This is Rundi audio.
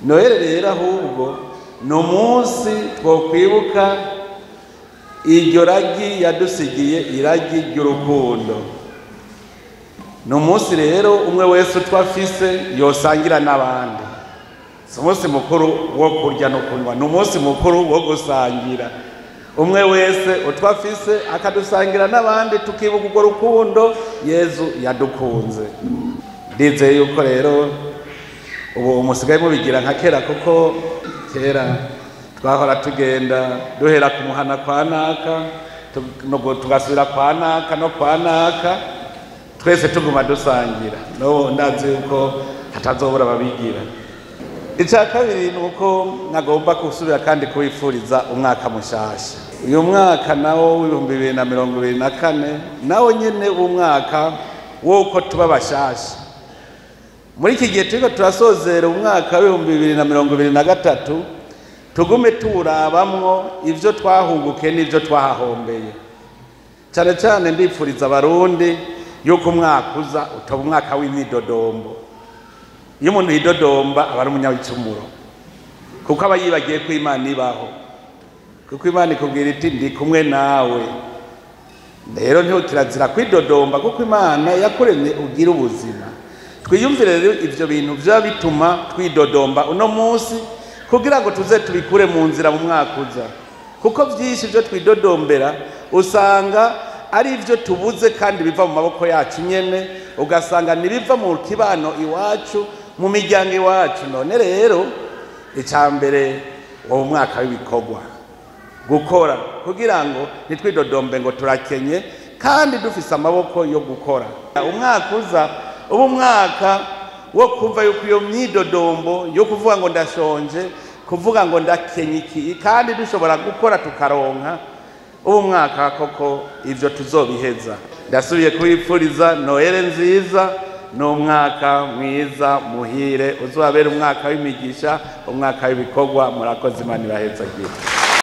noheli rero ahubwo ni umunsi twokwibuka iryo ragi yadusigiye, iragi ry'urukundo. ni umunsi rero umwe wese utwafise yosangira n'abandi. si umunsi mukuru wo kurya no kunywa, ni umunsi mukuru wo gusangira. umwe wese utwafise akadusangira n'abandi, tukibuka urwo rukundo Yezu yadukunze. ndizeye yuko rero ubu musigaye mubigira nka kera, kuko kera twahora tugenda duhera ku muhana kwa naka tugasubira kwa naka no kwa naka, twese tuguma dusangira. no ndazi yuko hatazobura babigira. icya kabiri ni uko nagomba gusubira kandi kubifuriza umwaka mushasha. uyu mwaka nawo w'ibihumbi 2024 nawo nyene umwaka w'uko tuba bashasha. muri iki gihe turiko turasozera umwaka w'ibihumbi 2023, tugume tuwurabamwo ivyo twahunguke n'ivyo twahahombeye. cyane cyane ndipfuriza abarundi yuko umwaka uza utaba umwaka w'imyidodombo. iyo umuntu yidodomba aba ari umunyabicumuro, kuko aba yibagiye ko Imana ibaho, kuko Imana ikubwira iti ndi kumwe nawe. rero ntiho kirazira kwidodomba, kuko Imana yakuremye ugira ubuzima. twiyumvire rero ivyo bintu vya bituma twidodomba uno munsi, kugira ngo tuze tubikure mu nzira mu mwaka uza. kuko vyinshi vyo twidodombera usanga ari ivyo tubuze kandi biva mu maboko yacu nyene, ugasanga nibiva mu kibano iwacu, mu miryango iwacu. none rero icambere uwo mwaka w'ibikorwa gukora, kugira ngo nitwidodombe ngo turakenye kandi dufise amaboko yo gukora. umwaka uza ubu mwaka wo kumva yuko iyo myidodombo yo kuvuga ngo ndashonje, kuvuga ngo ndakenye iki, kandi dushobora gukora tukaronka. ubu mwaka koko ivyo tuzobiheza. ndasubiye kubipfuriza noheli nziza, n'umwaka mwiza muhire, uzabera umwaka w'imigisha, umwaka w'ibikorwa. murakoze, Imana ibahezagire.